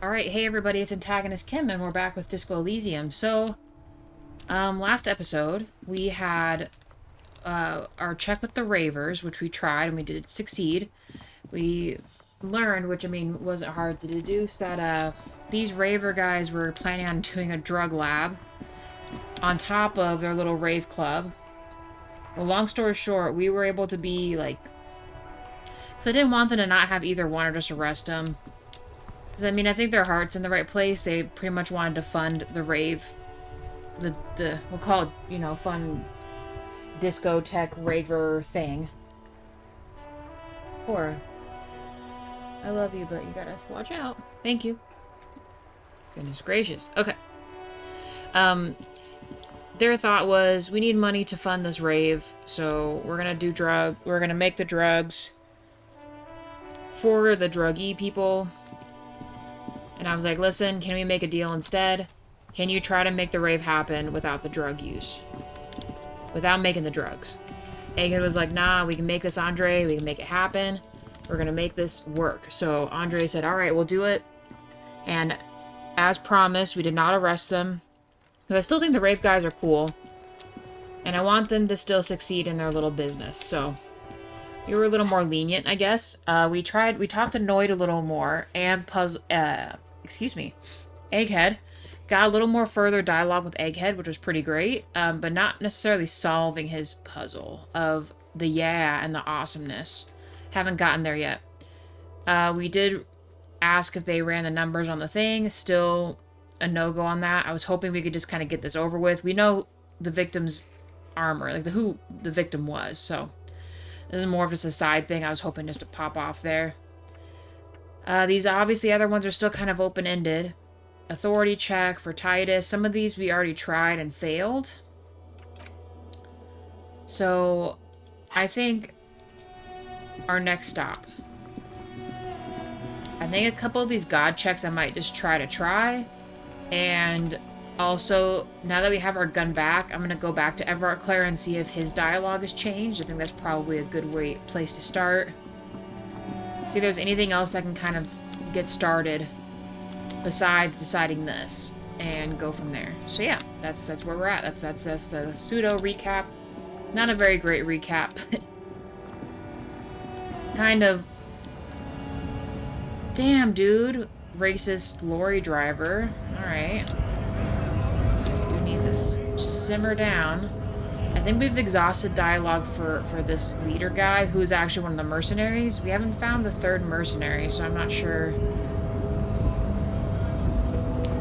Alright, hey everybody, it's AntagonistKim, and we're back with Disco Elysium. So, last episode, we had, our check with the Ravers, which we tried, and we did succeed. We learned, which, I mean, wasn't hard to deduce, that, these Raver guys were planning on doing a drug lab on top of their little rave club. Well, long story short, we were able to be, like... Because I didn't want them to not have either one or just arrest them. I mean, I think their heart's in the right place. They pretty much wanted to fund the rave. We'll call it, you know, fun discotheque raver thing. Poor. I love you, but you gotta watch out. Thank you. Goodness gracious. Okay. Their thought was, we need money to fund this rave, so we're gonna make the drugs for the druggy people. And I was like, listen, can we make a deal instead? Can you try to make the rave happen without the drug use? Without making the drugs. Egghead was like, nah, we can make this, Andre. We can make it happen. We're going to make this work. So Andre said, all right, we'll do it. And as promised, we did not arrest them. Because I still think the rave guys are cool. And I want them to still succeed in their little business. So we were a little more lenient, I guess. We talked to Noid a little more. And Egghead. Got a little more further dialogue with Egghead, which was pretty great, but not necessarily solving his puzzle of the yeah and the awesomeness. Haven't gotten there yet. We did ask if they ran the numbers on the thing. Still a no-go on that. I was hoping we could just kind of get this over with. We know the victim's armor, like who the victim was, so this is more of just a side thing. I was hoping just to pop off there. These obviously other ones are still kind of open-ended. Authority check for Titus. Some of these we already tried and failed. So, I think our next stop. I think a couple of these God checks I might just try. And also, now that we have our gun back, I'm going to go back to Evart Claire and see if his dialogue has changed. I think that's probably a good place to start. See if there's anything else that can kind of get started besides deciding this and go from there. So yeah, that's where we're at. That's the pseudo recap. Not a very great recap. Kind of. Damn, dude. Racist lorry driver. Alright. Dude needs to simmer down. I think we've exhausted dialogue for this leader guy, who's actually one of the mercenaries. We haven't found the third mercenary, so I'm not sure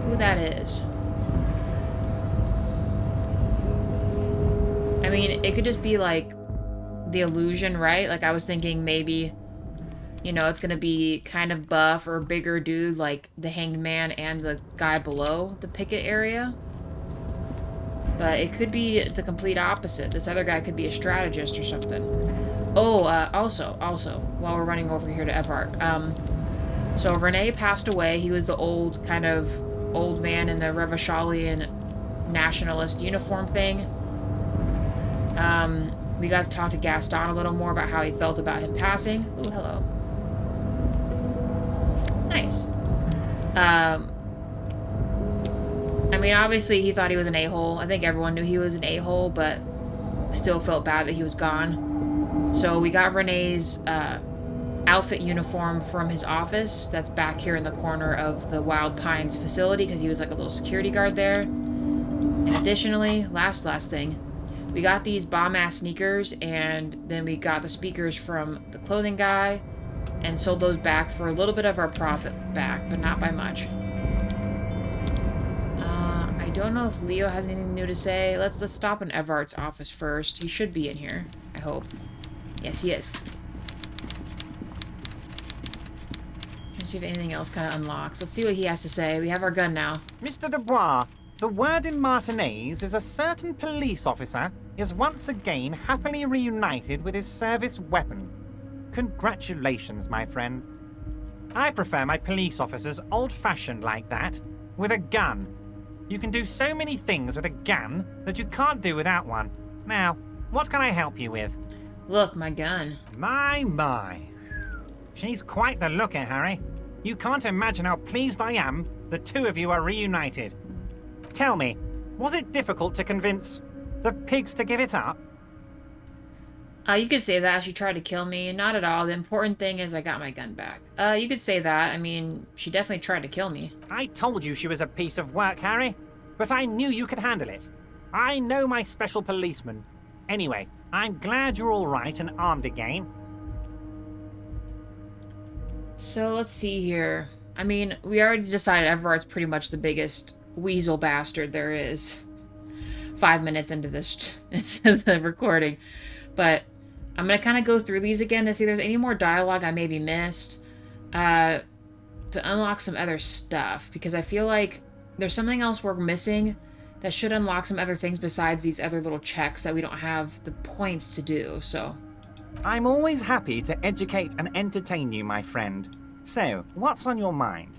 who that is. I mean, it could just be like the illusion, right? Like I was thinking maybe, you know, it's gonna be kind of buff or bigger dude like the Hanged Man and the guy below the picket area. But it could be the complete opposite. This other guy could be a strategist or something. Oh, also, while we're running over here to Evart. So Renee passed away. He was the old man in the Revacholian nationalist uniform thing. We got to talk to Gaston a little more about how he felt about him passing. Oh, hello. Nice. I mean, obviously he thought he was an a-hole. I think everyone knew he was an a-hole, but still felt bad that he was gone. So we got Renee's outfit uniform from his office. That's back here in the corner of the Wild Pines facility, because he was like a little security guard there. And additionally, last thing, we got these bomb-ass sneakers, and then we got the speakers from the clothing guy, and sold those back for a little bit of our profit back, but not by much. I don't know if Leo has anything new to say. Let's stop in Evart's office first. He should be in here, I hope. Yes, he is. Let's see if anything else kind of unlocks. Let's see what he has to say. We have our gun now. Mr. Dubois, the word in Martinez is a certain police officer is once again happily reunited with his service weapon. Congratulations, my friend. I prefer my police officers old-fashioned like that, with a gun. You can do so many things with a gun that you can't do without one. Now, what can I help you with? Look, my gun. My. She's quite the looker, Harry. You can't imagine how pleased I am the two of you are reunited. Tell me, was it difficult to convince the pigs to give it up? You could say that. She tried to kill me. Not at all. The important thing is I got my gun back. You could say that. I mean, she definitely tried to kill me. I told you she was a piece of work, Harry. But I knew you could handle it. I know my special policeman. Anyway, I'm glad you're all right and armed again. So, let's see here. I mean, we already decided Everart's pretty much the biggest weasel bastard there is. 5 minutes into this the recording. But I'm going to kind of go through these again to see if there's any more dialogue I maybe missed. To unlock some other stuff. Because I feel like there's something else we're missing that should unlock some other things besides these other little checks that we don't have the points to do, so. I'm always happy to educate and entertain you, my friend. So, what's on your mind?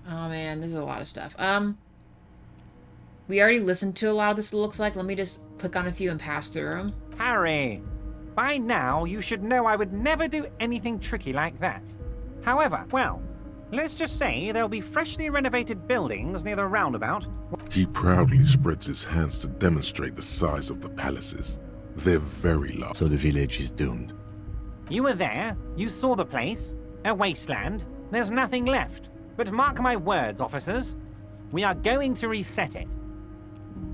Oh man, this is a lot of stuff. We already listened to a lot of this, it looks like. Let me just click on a few and pass through them. Harry, by now you should know I would never do anything tricky like that. However, well, let's just say there'll be freshly renovated buildings near the roundabout. He proudly spreads his hands to demonstrate the size of the palaces. They're very large. So the village is doomed. You were there, you saw the place, a wasteland, there's nothing left. But mark my words, officers, we are going to reset it.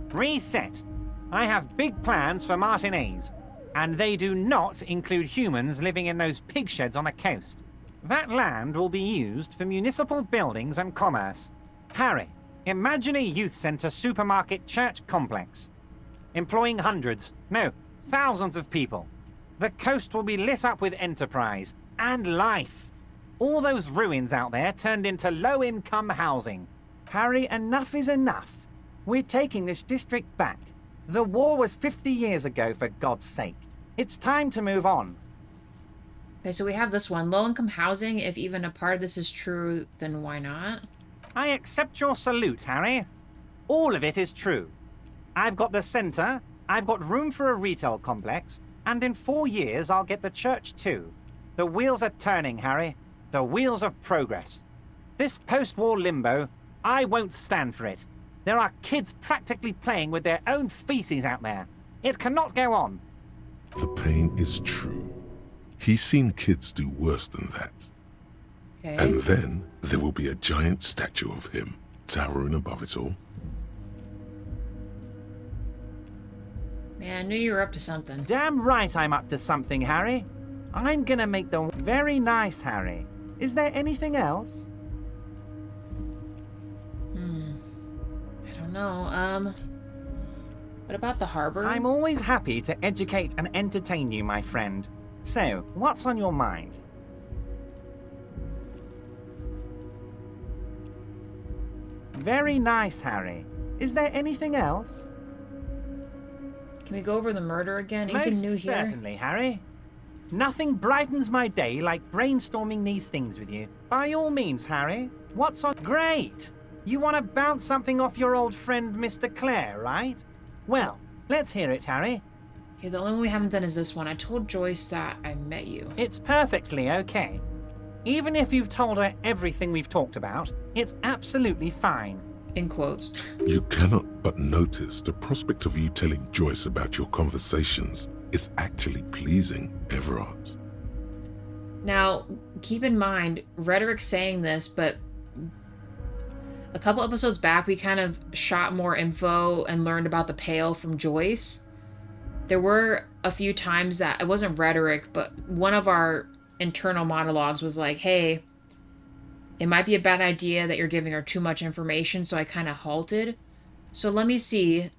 Reset. I have big plans for Martinez, and they do not include humans living in those pig sheds on the coast. That land will be used for municipal buildings and commerce. Harry, imagine a youth centre supermarket church complex, employing hundreds, no, thousands of people. The coast will be lit up with enterprise and life. All those ruins out there turned into low-income housing. Harry, enough is enough. We're taking this district back. The war was 50 years ago, for God's sake. It's time to move on. Okay, so we have this one. Low-income housing. If even a part of this is true, then why not? I accept your salute, Harry. All of it is true. I've got the centre, I've got room for a retail complex, and in 4 years I'll get the church too. The wheels are turning, Harry. The wheels of progress. This post-war limbo, I won't stand for it. There are kids practically playing with their own feces out there. It cannot go on. The pain is true. He's seen kids do worse than that. Okay. And then there will be a giant statue of him, towering above it all. Man, I knew you were up to something. Damn right I'm up to something, Harry. I'm gonna make them very nice, Harry. Is there anything else? I don't know. What about the harbor? I'm always happy to educate and entertain you, my friend. So, what's on your mind? Very nice, Harry. Is there anything else? Can we go over the murder again? Anything new Most here? certainly, Harry. Nothing brightens my day like brainstorming these things with you. By all means, Harry. What's on... Great! You want to bounce something off your old friend, Mr. Clare, right? Well, let's hear it, Harry. Okay, the only one we haven't done is this one. I told Joyce that I met you. It's perfectly okay. Even if you've told her everything we've talked about, it's absolutely fine. In quotes. You cannot but notice the prospect of you telling Joyce about your conversations is actually pleasing, Evart. Now, keep in mind, Rhetoric's saying this, but a couple episodes back, we kind of shot more info and learned about the Pale from Joyce. There were a few times that it wasn't Rhetoric, but one of our internal monologues was like, hey, it might be a bad idea that you're giving her too much information, so I kind of halted. So let me see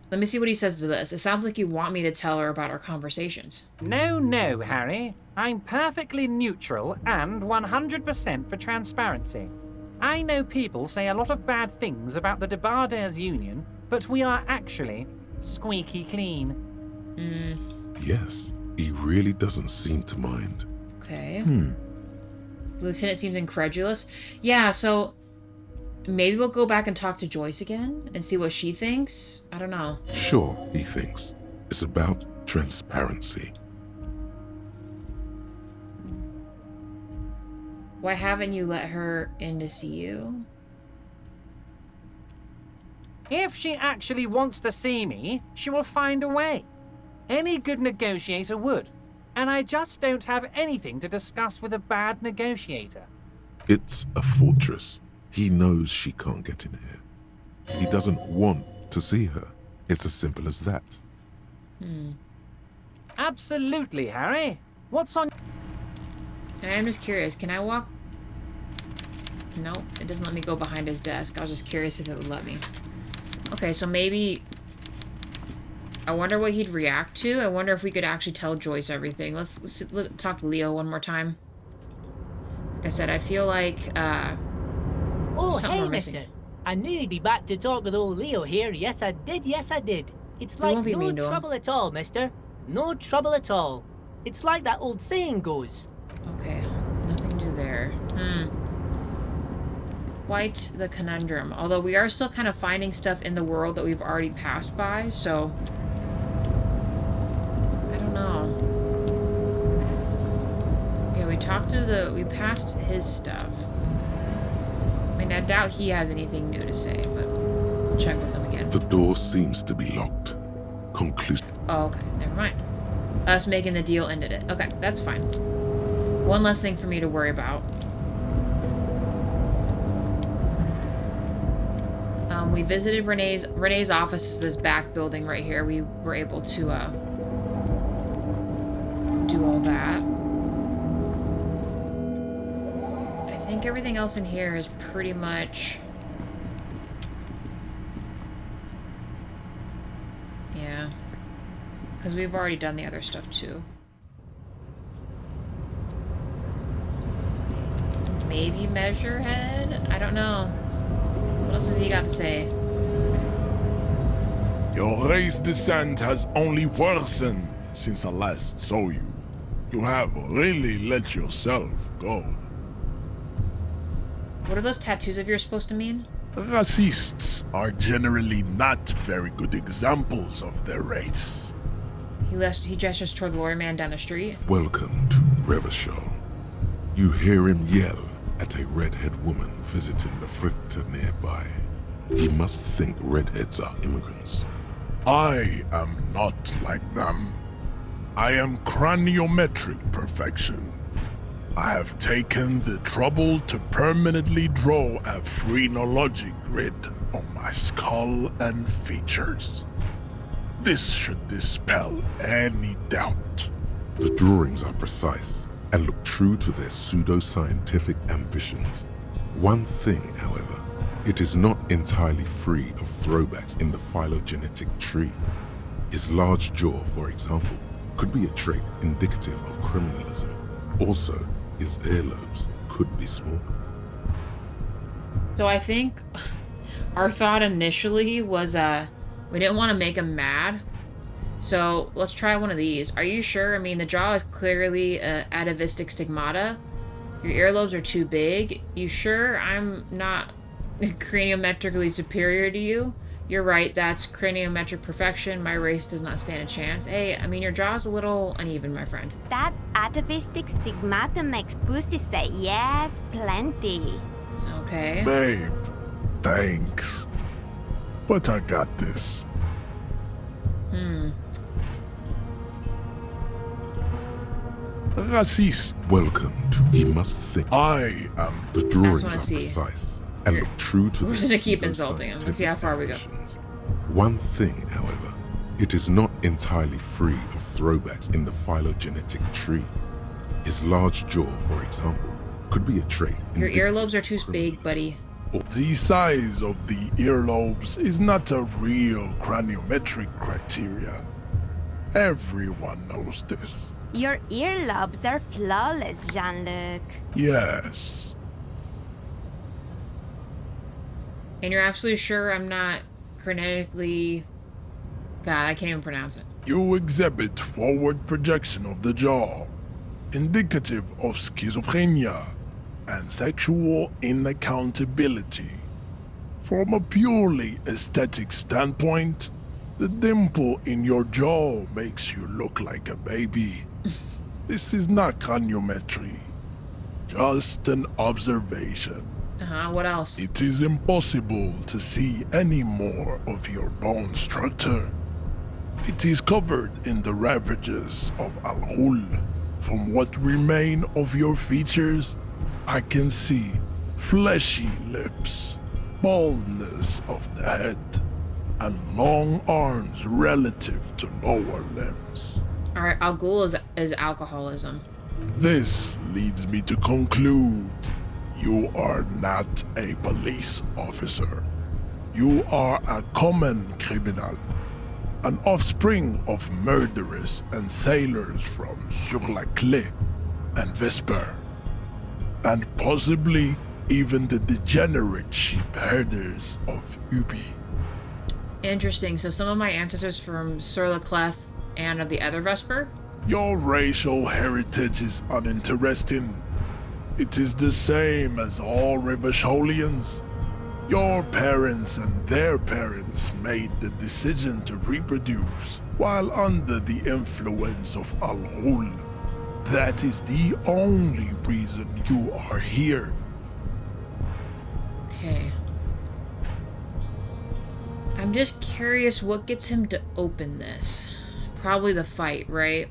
what he says to this. It sounds like you want me to tell her about our conversations. No, Harry. I'm perfectly neutral and 100% for transparency. I know people say a lot of bad things about the Debardairs Union, but we are actually squeaky clean. Yes, he really doesn't seem to mind. Okay. The lieutenant seems incredulous. Yeah, so Maybe we'll go back and talk to Joyce again and see what she thinks. I don't know. Sure, he thinks. It's about transparency. Why haven't you let her in to see you? If she actually wants to see me, she will find a way. Any good negotiator would. And I just don't have anything to discuss with a bad negotiator. It's a fortress. He knows she can't get in here. He doesn't want to see her. It's as simple as that. Absolutely, Harry. What's on... And I'm just curious, can I walk? Nope, it doesn't let me go behind his desk. I was just curious if it would let me. Okay, so maybe... I wonder what he'd react to. I wonder if we could actually tell Joyce everything. Let's talk to Leo one more time. Like I said, I feel like, Oh, something hey, we're missing. mister. I knew you'd be back to talk with old Leo here. Yes, I did. Yes, I did. It's like won't be no mean to him. trouble at all, mister. No trouble at all. It's like that old saying goes. Okay, nothing to do there. Quite the conundrum. Although we are still kind of finding stuff in the world that we've already passed by, so... I don't know. Yeah, we passed his stuff. I mean, I doubt he has anything new to say, but we'll check with him again. The door seems to be locked. Conclusion. Oh, okay, never mind. Us making the deal ended it. Okay, that's fine. One less thing for me to worry about. We visited Renee's office is this back building right here. We were able to do all that. I think everything else in here is pretty much... Yeah. Because we've already done the other stuff too. Maybe Measurehead? I don't know. What else has he got to say? Your race descent has only worsened since I last saw you. You have really let yourself go. What are those tattoos of yours supposed to mean? Racists are generally not very good examples of their race. He gestures toward the lawyer man down the street. Welcome to Revachol. You hear him yell at a redhead woman visiting the fritter nearby. He must think redheads are immigrants. I am not like them. I am craniometric perfection. I have taken the trouble to permanently draw a phrenologic grid on my skull and features. This should dispel any doubt. The drawings are precise and look true to their pseudo-scientific ambitions. One thing, however, it is not entirely free of throwbacks in the phylogenetic tree. His large jaw, for example, could be a trait indicative of criminalism. Also, his earlobes could be small. So I think our thought initially was we didn't want to make him mad. So let's try one of these. Are you sure? I mean, the jaw is clearly atavistic stigmata. Your earlobes are too big. You sure I'm not craniometrically superior to you? You're right, that's craniometric perfection. My race does not stand a chance. Hey, I mean, your jaw's a little uneven, my friend. That atavistic stigmata makes pussy say yes, plenty. Okay. Babe, thanks. But I got this. Racist. Welcome to He Must Think. I am. The drawings wanna are see. precise and look true to We're their just gonna keep insulting him. Let's see how far we go. ambitions. One thing, however, it is not entirely free of throwbacks in the phylogenetic tree. His large jaw, for example, could be a trait. Your indicative earlobes are of too big, criminalism. buddy. The size of the earlobes is not a real craniometric criteria. Everyone knows this. Your earlobes are flawless, Jean-Luc. Yes. And you're absolutely sure I'm not cranetically... God, I can't even pronounce it. You exhibit forward projection of the jaw, indicative of schizophrenia and sexual inaccountability. From a purely aesthetic standpoint, the dimple in your jaw makes you look like a baby. This is not craniometry, just an observation. What else? It is impossible to see any more of your bone structure. It is covered in the ravages of Al-Ghul. From what remain of your features, I can see fleshy lips, baldness of the head, and long arms relative to lower limbs. Alright, Al-Ghul is alcoholism. This leads me to conclude you are not a police officer. You are a common criminal, an offspring of murderers and sailors from Sur-la-Clé and Vesper, and possibly even the degenerate sheep herders of Ubi. Interesting. So some of my ancestors from Sur-la-Clef and of the other Vesper? Your racial heritage is uninteresting. It is the same as all Revacholians. Your parents and their parents made the decision to reproduce while under the influence of Al-Ghul. That is the only reason you are here. Okay. I'm just curious what gets him to open this. Probably the fight, right?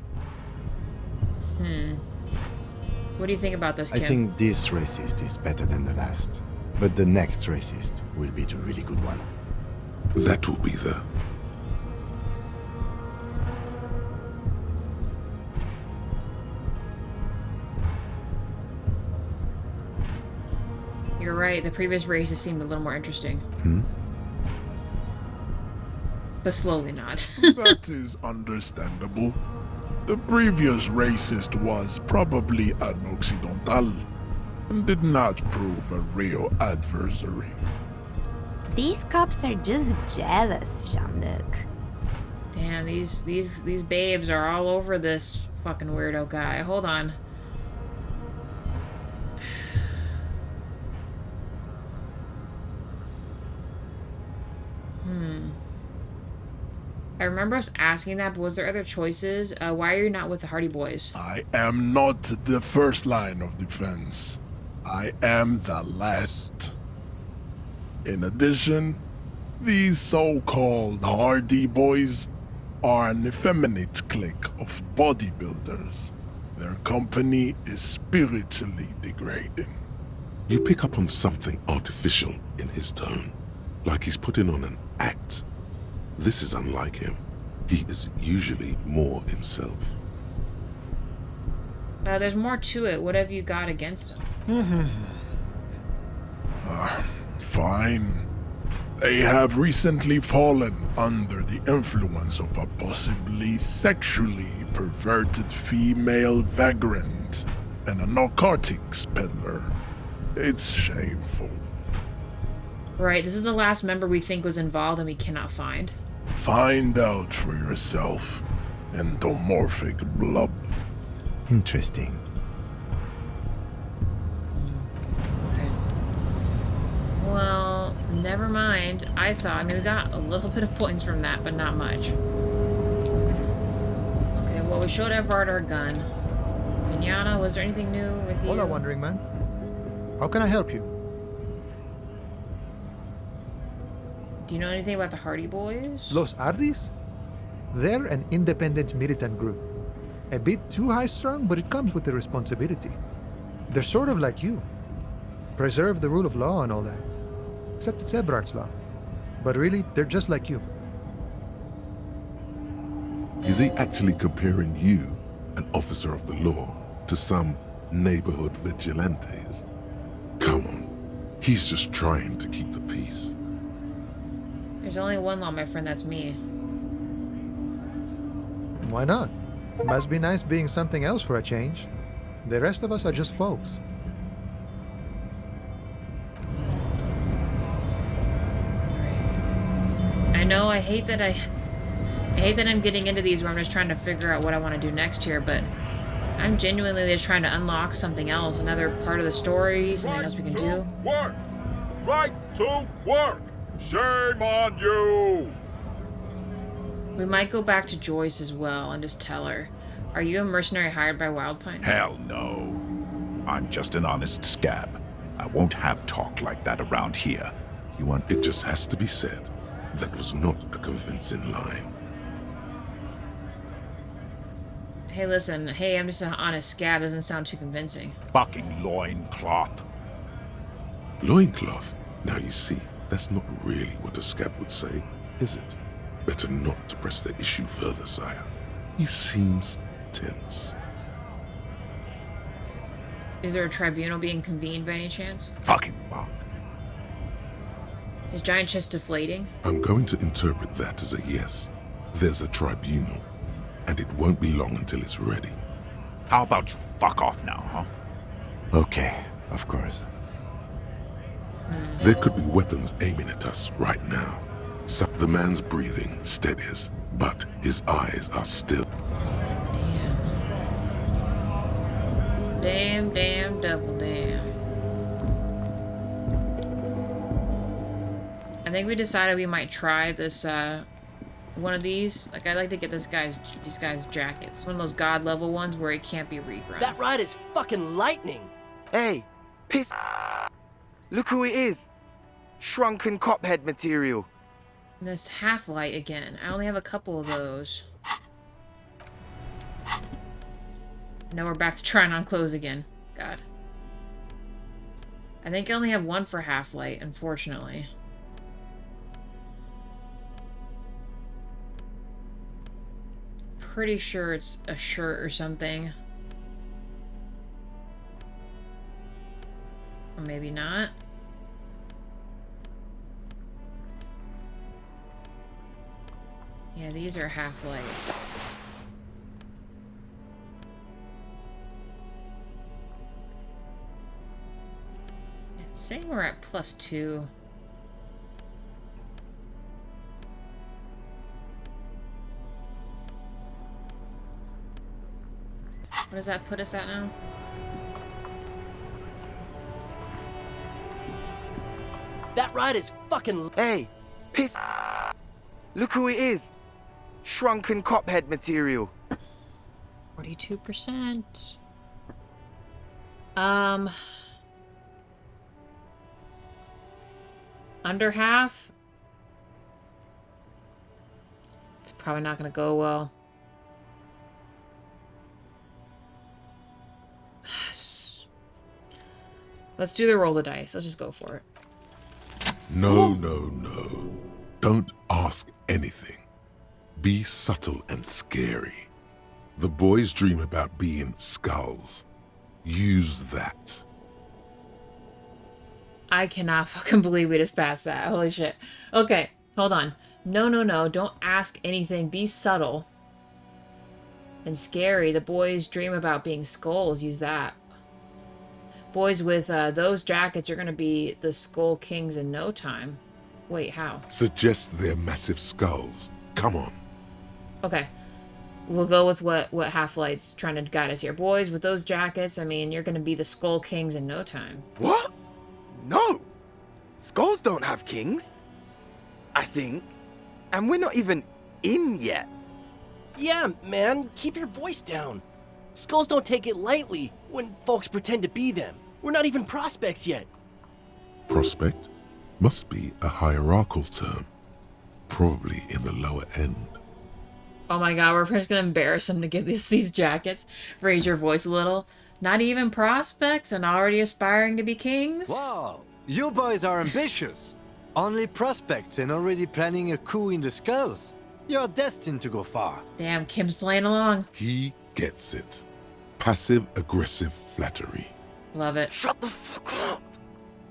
What do you think about this, Kim? I think this racist is better than the last. But the next racist will be the really good one. That will be the... You're right, the previous races seemed a little more interesting. But slowly not. That is understandable. The previous racist was probably an Occidental and did not prove a real adversary. These cops are just jealous, Jean-Luc. Damn, these babes are all over this fucking weirdo guy. Hold on. I remember us asking that, but was there other choices? Why are you not with the Hardy Boys? I am not the first line of defense. I am the last. In addition, these so-called Hardy Boys are an effeminate clique of bodybuilders. Their company is spiritually degrading. You pick up on something artificial in his tone, like he's putting on an act. This is unlike him. He is usually more himself. There's more to it. What have you got against him? Fine. They have recently fallen under the influence of a possibly sexually perverted female vagrant and a narcotics peddler. It's shameful. Right, this is the last member we think was involved and we cannot find. Find out for yourself, endomorphic blub. Interesting. Okay. Well, never mind. I mean, we got a little bit of points from that, but not much. Okay, well, we showed Evart our gun. Mignana, was there anything new with you? Hola, Wandering Man. How can I help you? Do you know anything about the Hardy Boys? Los Ardis? They're an independent militant group. A bit too high-strung, but it comes with the responsibility. They're sort of like you. Preserve the rule of law and all that. Except it's Evart's law. But really, they're just like you. Is he actually comparing you, an officer of the law, to some neighborhood vigilantes? Come on. He's just trying to keep the peace. There's only one law, my friend, that's me. Why not? Must be nice being something else for a change. The rest of us are just folks. Alright. I know, I hate that I'm getting into these where I'm just trying to figure out what I want to do next here, but I'm genuinely just trying to unlock something else, another part of the story, something else we can do. Work! Right to work! Shame on you! We might go back to Joyce as well and just tell her. Are you a mercenary hired by Wildpine? Hell no. I'm just an honest scab. I won't have talk like that around here. You want... It just has to be said. That was not a convincing line. Hey, listen. Hey, I'm just an honest scab. Doesn't sound too convincing. Fucking loincloth. Loincloth? Now you see, that's not really what a scab would say, is it? Better not to press the issue further, sire. He seems tense. Is there a tribunal being convened by any chance? Fucking bug. Is giant chest deflating? I'm going to interpret that as a yes. There's a tribunal, and it won't be long until it's ready. How about you fuck off now, huh? Okay, of course. There could be weapons aiming at us right now. So the man's breathing steadies, but his eyes are still. Damn, double damn. I think we decided we might try this, one of these. Like, I'd like to get these guys' jackets. It's one of those god level ones where it can't be rerun. That ride is fucking lightning. Hey, piss. Look who it is. Shrunken cophead material. This half-light again. I only have a couple of those. Now we're back to trying on clothes again. God. I think I only have one for half-light, unfortunately. Pretty sure it's a shirt or something. Or maybe not. Yeah, these are half-light. It's saying we're at +2. What does that put us at now? That ride is fucking... Hey, piss. Look who it is. Shrunken cophead material. 42%. Under half? It's probably not gonna go well. Let's do the roll the dice. Let's just go for it. No. Don't ask anything. Be subtle and scary. The boys dream about being skulls. Use that. I cannot fucking believe we just passed that. Holy shit. Okay, hold on. No. Don't ask anything. Be subtle and scary. The boys dream about being skulls. Use that. Boys with those jackets are going to be the Skull Kings in no time. Wait, how? Suggest they're massive skulls. Come on. Okay. We'll go with what Half-Light's trying to guide us here. Boys with those jackets, I mean, you're going to be the Skull Kings in no time. What? No. Skulls don't have kings. I think. And we're not even in yet. Yeah, man, keep your voice down. Skulls don't take it lightly when folks pretend to be them. We're not even prospects yet. Prospect must be a hierarchical term. Probably in the lower end. Oh my god, we're just gonna embarrass them to give these jackets. Raise your voice a little. Not even prospects and already aspiring to be kings? Wow, you boys are ambitious. Only prospects and already planning a coup in the skulls. You're destined to go far. Damn, Kim's playing along. He gets it. Passive-aggressive flattery. Love it. Shut the fuck up.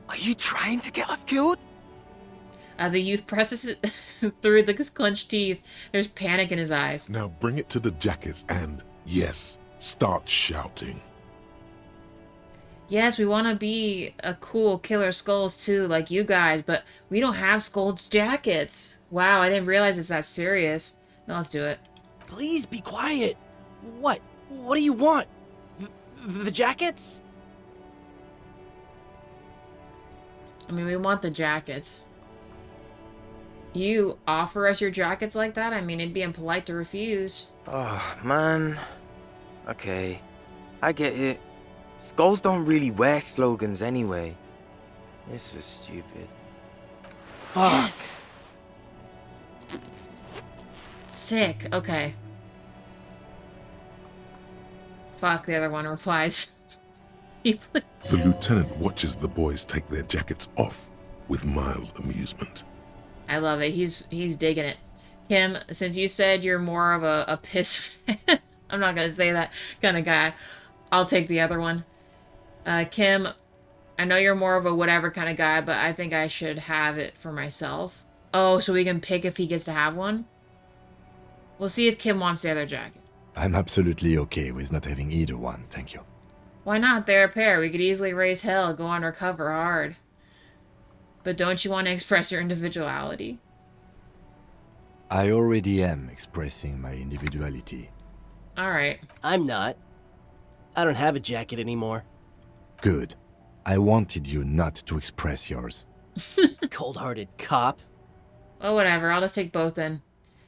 Are you trying to get us killed? The youth presses it through his clenched teeth. There's panic in his eyes. Now bring it to the jackets and, yes, start shouting. Yes, we want to be a cool killer skulls too, like you guys, but we don't have skulls jackets. Wow, I didn't realize it's that serious. Now let's do it. Please be quiet. What? What do you want? The jackets? I mean, we want the jackets. You offer us your jackets like that? I mean, it'd be impolite to refuse. Oh, man. Okay, I get it. Skulls don't really wear slogans anyway. This was stupid. Fuck. Yes. Sick. Okay. Fuck, the other one replies. The lieutenant watches the boys take their jackets off with mild amusement. I love it. He's digging it. Kim, since you said you're more of a piss fan, I'm not gonna say that kind of guy. I'll take the other one. Kim, I know you're more of a whatever kind of guy, but I think I should have it for myself. Oh, so we can pick if he gets to have one? We'll see if Kim wants the other jacket. I'm absolutely okay with not having either one, thank you. Why not? They're a pair. We could easily raise hell, go undercover hard. But don't you want to express your individuality? I already am expressing my individuality. Alright. I'm not. I don't have a jacket anymore. Good. I wanted you not to express yours. Cold-hearted cop. Oh, whatever. I'll just take both then.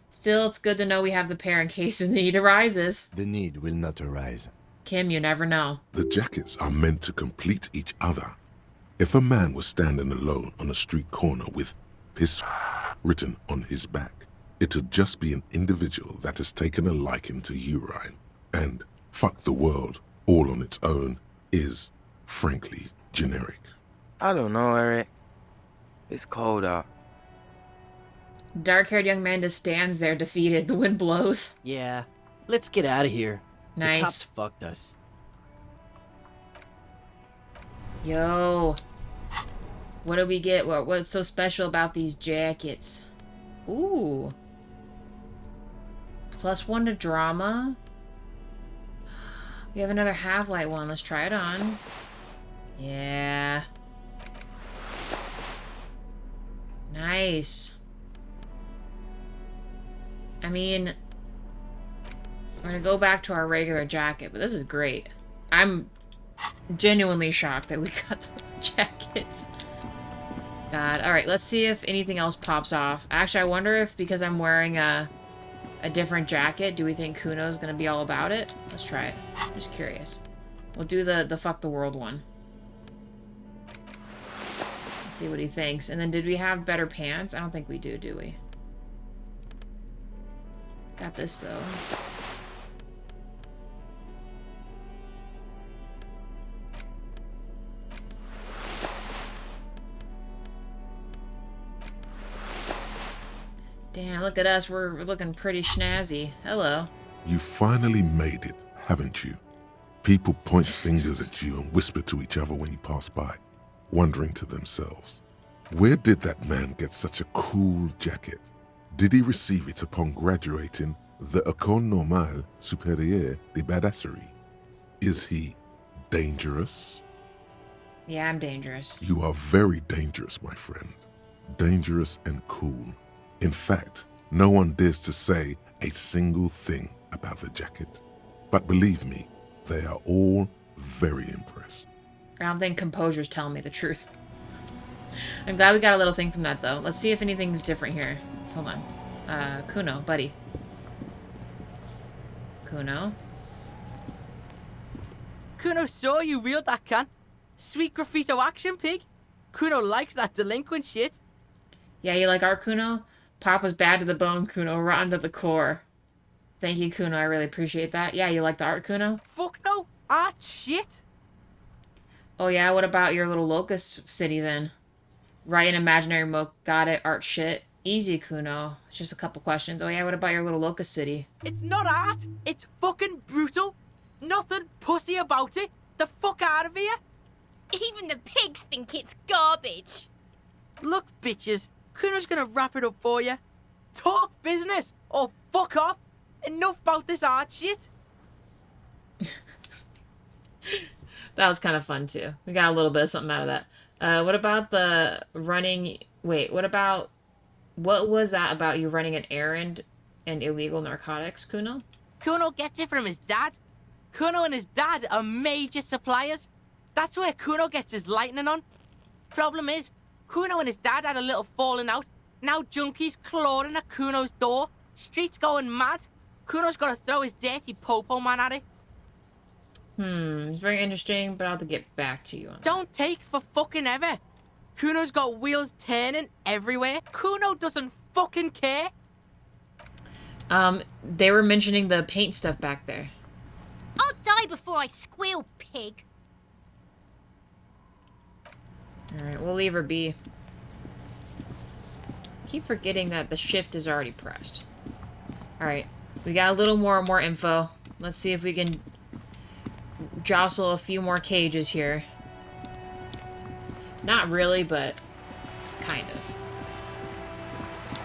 Still, it's good to know we have the pair in case the need arises. The need will not arise. Kim, you never know. The jackets are meant to complete each other. If a man was standing alone on a street corner with piss written on his back, it'd just be an individual that has taken a liking to urine. And fuck the world all on its own is, frankly, generic. I don't know, Eric. It's cold out. Dark-haired young man just stands there defeated. The wind blows. Yeah. Let's get out of here. Nice. The cops fucked us. Yo. What do we get? What's so special about these jackets? Ooh. +1 to drama. We have another half-light one. Let's try it on. Yeah. Nice. I mean, we're gonna go back to our regular jacket, but this is great. I'm genuinely shocked that we got those jackets. God. Alright, let's see if anything else pops off. Actually, I wonder if, because I'm wearing a different jacket, do we think Kuno's gonna be all about it? Let's try it. Just curious. We'll do the fuck the world one. Let's see what he thinks. And then did we have better pants? I don't think we do we? Got this, though. Damn, look at us. We're looking pretty snazzy. Hello. You finally made it, haven't you? People point fingers at you and whisper to each other when you pass by, wondering to themselves, where did that man get such a cool jacket? Did he receive it upon graduating the École Normale Supérieure de Badasserie? Is he dangerous? Yeah, I'm dangerous. You are very dangerous, my friend. Dangerous and cool. In fact, no one dares to say a single thing about the jacket. But believe me, they are all very impressed. I don't think composure's telling me the truth. I'm glad we got a little thing from that, though. Let's see if anything's different here. Let's hold on. Kuno, buddy. Kuno. Kuno saw you wield that can. Sweet graffito action, pig. Kuno likes that delinquent shit. Yeah, you like art, Kuno? Pop was bad to the bone, Kuno. Rotten to the core. Thank you, Kuno. I really appreciate that. Yeah, you like the art, Kuno? Fuck no. Art shit. Oh yeah, what about your little locust city, then? Write an imaginary mock. Got it. Art shit. Easy, Kuno. It's just a couple questions. Oh yeah, what about your little locust city? It's not art. It's fucking brutal. Nothing pussy about it. The fuck out of here. Even the pigs think it's garbage. Look, bitches. Kuno's gonna wrap it up for you. Talk business or fuck off. Enough about this art shit. That was kind of fun, too. We got a little bit of something out of that. What about the running... Wait, what was that about you running an errand and illegal narcotics, Kuno? Kuno gets it from his dad. Kuno and his dad are major suppliers. That's where Kuno gets his lightning on. Problem is, Kuno and his dad had a little falling out, Now junkies clawing at Kuno's door. Streets going mad. Kuno's gotta throw his dirty popo man at it. It's very interesting, but I'll have to get back to you on that. Don't take for fucking ever. Kuno's got wheels turning everywhere. Kuno doesn't fucking care. They were mentioning the paint stuff back there. I'll die before I squeal, pig. Alright, we'll leave her be. Keep forgetting that the shift is already pressed. Alright, we got a little more info. Let's see if we can jostle a few more cages here. Not really, but kind of.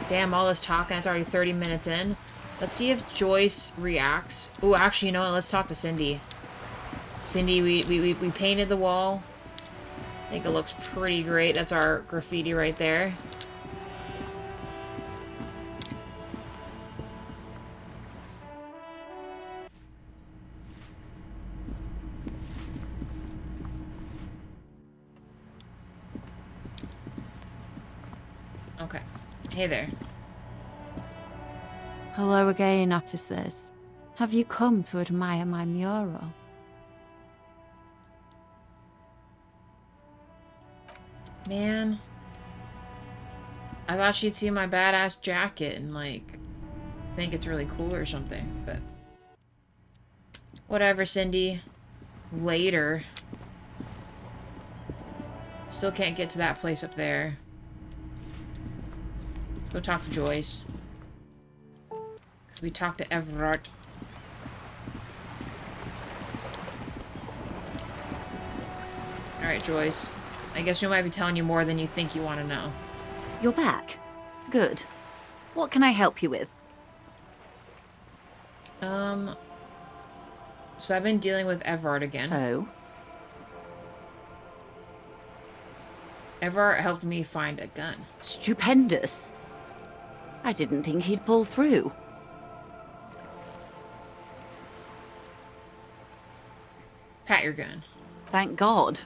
Damn, all this talking, it's already 30 minutes in. Let's see if Joyce reacts. Oh, actually, you know what? Let's talk to Cindy. Cindy, we painted the wall. I think it looks pretty great. That's our graffiti right there. Okay. Hey there. Hello again, officers. Have you come to admire my mural? Man. I thought she'd see my badass jacket and, like, think it's really cool or something, but... Whatever, Cindy. Later. Still can't get to that place up there. Let's go talk to Joyce. Because we talked to Evart. Alright, Joyce. I guess we might be telling you more than you think you want to know. You're back. Good. What can I help you with? So I've been dealing with Evart again. Oh? Evart helped me find a gun. Stupendous. I didn't think he'd pull through. Pat your gun. Thank God.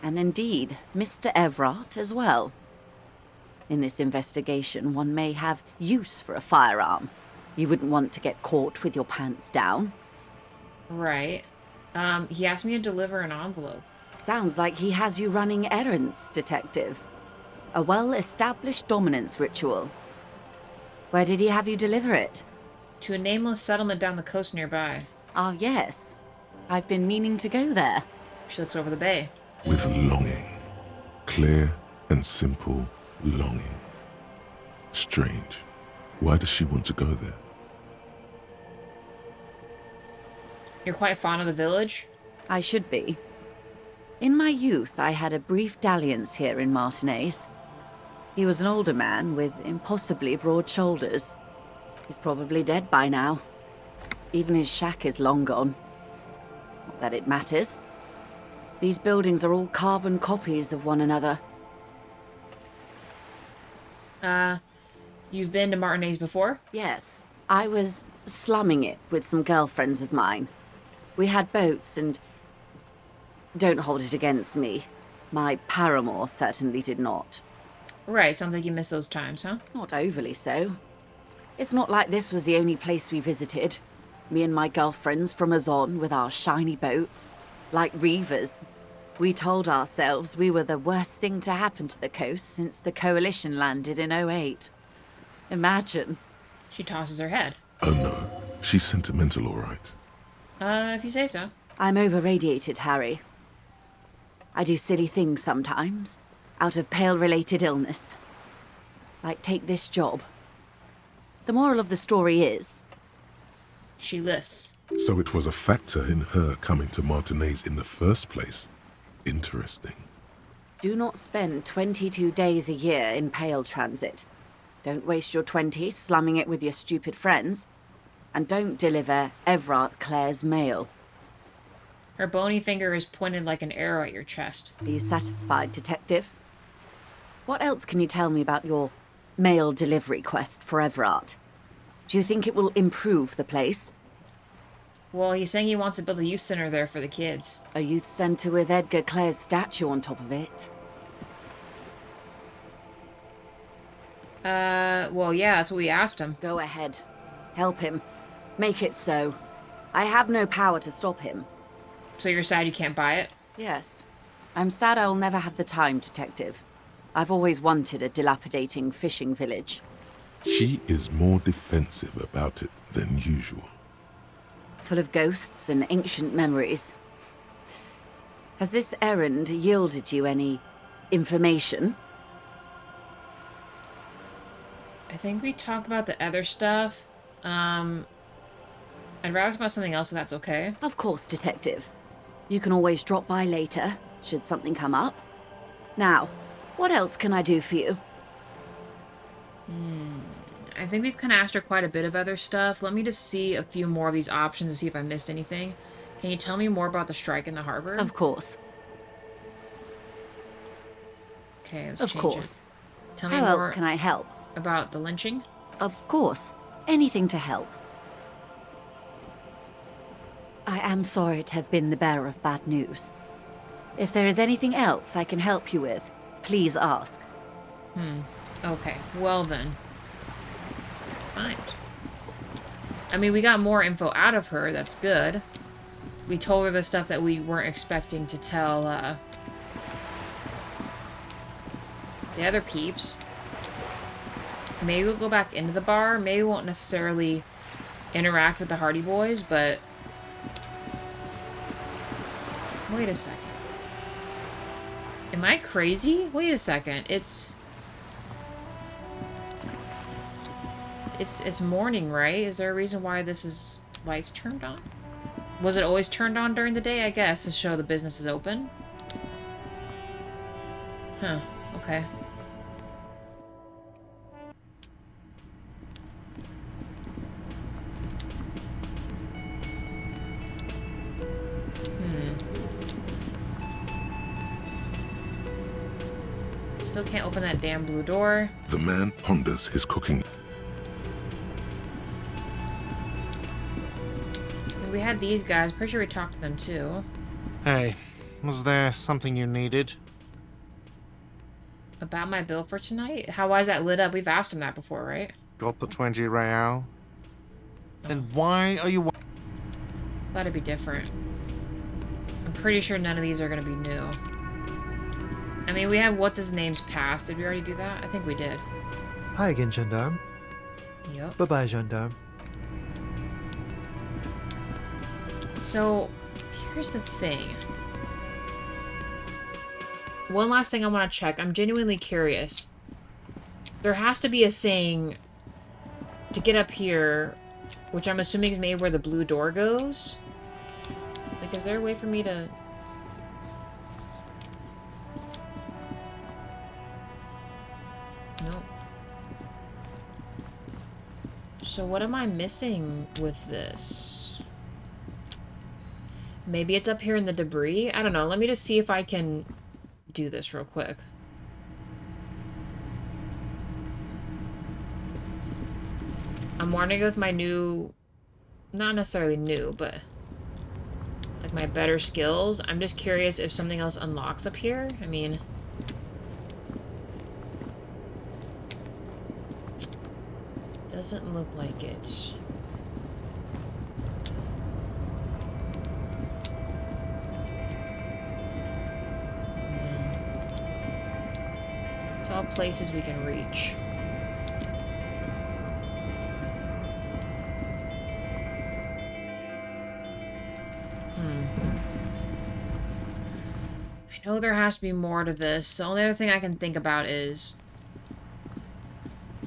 And indeed, Mr. Evart as well. In this investigation, one may have use for a firearm. You wouldn't want to get caught with your pants down. Right. He asked me to deliver an envelope. Sounds like he has you running errands, Detective. A well-established dominance ritual. Where did he have you deliver it? To a nameless settlement down the coast nearby. Ah, yes. I've been meaning to go there. She looks over the bay. With longing. Clear and simple longing. Strange. Why does she want to go there? You're quite fond of the village? I should be. In my youth, I had a brief dalliance here in Martinez. He was an older man with impossibly broad shoulders. He's probably dead by now. Even his shack is long gone. Not that it matters. These buildings are all carbon copies of one another. You've been to Martinez before? Yes. I was slumming it with some girlfriends of mine. We had boats and... Don't hold it against me. My paramour certainly did not. Right, sounds like you miss those times, huh? Not overly so. It's not like this was the only place we visited. Me and my girlfriends from Azon with our shiny boats. Like reavers. We told ourselves we were the worst thing to happen to the coast since the Coalition landed in '08. Imagine. She tosses her head. Oh no, she's sentimental, all right. If you say so. I'm over-radiated, Harry. I do silly things sometimes, out of pale-related illness. Like take this job. The moral of the story is... She lists. So it was a factor in her coming to Martinez in the first place. Interesting. Do not spend 22 days a year in pale transit. Don't waste your 20s slumming it with your stupid friends. And don't deliver Evart Claire's mail. Her bony finger is pointed like an arrow at your chest. Are you satisfied, Detective? What else can you tell me about your mail delivery quest for Evart? Do you think it will improve the place? Well, he's saying he wants to build a youth center there for the kids. A youth center with Edgar Clare's statue on top of it. Well, yeah, that's what we asked him. Go ahead. Help him. Make it so. I have no power to stop him. So you're sad you can't buy it? Yes. I'm sad I'll never have the time, Detective. I've always wanted a dilapidating fishing village. She is more defensive about it than usual. Full of ghosts and ancient memories. Has this errand yielded you any information? I think we talked about the other stuff. I'd rather talk about something else if that's okay. Of course, Detective. You can always drop by later, should something come up. Now, what else can I do for you? I think we've kind of asked her quite a bit of other stuff. Let me just see a few more of these options to see if I missed anything. Can you tell me more about the strike in the harbor? Of course. Okay, let's Of change course. it. Tell me How more else can I help? about the lynching. Of course. Anything to help. I am sorry to have been the bearer of bad news. If there is anything else I can help you with, please ask. Okay, well then. Fine. I mean, we got more info out of her, that's good. We told her the stuff that we weren't expecting to tell, the other peeps. Maybe we'll go back into the bar. Maybe we won't necessarily interact with the Hardy Boys, but... Wait a second. Am I crazy? Wait a second. It's morning, right? Is there a reason why this is lights turned on? Was it always turned on during the day? I guess to show the business is open. Huh. Okay. Still can't open that damn blue door. The man ponders his cooking. We had these guys. Pretty sure we talked to them too. Hey, was there something you needed? About my bill for tonight? Why is that lit up? We've asked him that before, right? Got the 20 real? Then why are you... Thought it'd be different. I'm pretty sure none of these are gonna be new. I mean, we have what's-his-name's past. Did we already do that? I think we did. Hi again, Gendarme. Yep. Bye-bye, Gendarme. So, here's the thing. One last thing I want to check. I'm genuinely curious. There has to be a thing to get up here, which I'm assuming is made where the blue door goes. Like, is there a way for me to... Nope. So what am I missing with this? Maybe it's up here in the debris? I don't know. Let me just see if I can do this real quick. I'm wanting to go with my new... Not necessarily new, but... like my better skills. I'm just curious if something else unlocks up here. I mean... doesn't look like it. It's all places we can reach. I know there has to be more to this. The only other thing I can think about is...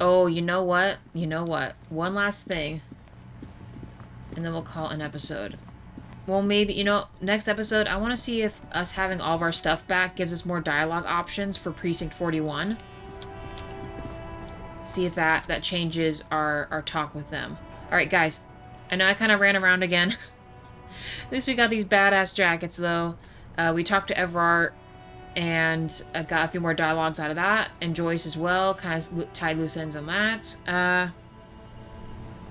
oh, you know what? You know what? One last thing. And then we'll call it an episode. Well, maybe, you know, next episode, I want to see if us having all of our stuff back gives us more dialogue options for Precinct 41. See if that changes our talk with them. Alright, guys. I know I kind of ran around again. At least we got these badass jackets, though. We talked to Evart and got a few more dialogues out of that. And Joyce as well. Kind of tied loose ends on that.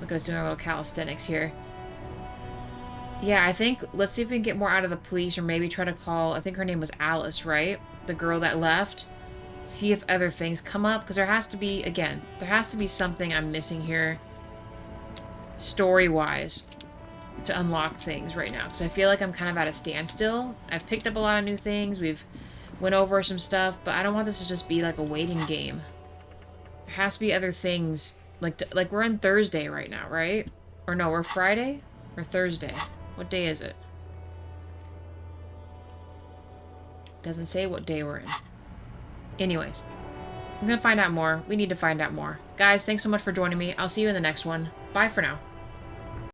Look at us doing our little calisthenics here. Yeah, I think, let's see if we can get more out of the police, or maybe try to call, I think her name was Alice, right? The girl that left. see if other things come up, because there has to be, again, there has to be something I'm missing here story-wise to unlock things right now, because I feel like I'm kind of at a standstill. I've picked up a lot of new things, we've went over some stuff, but I don't want this to just be like a waiting game. There has to be other things, like we're on Thursday right now, right? Or no, we're Friday or Thursday. What day is it? Doesn't say what day we're in. Anyways, I'm gonna find out more. We need to find out more. Guys, thanks so much for joining me. I'll see you in the next one. Bye for now.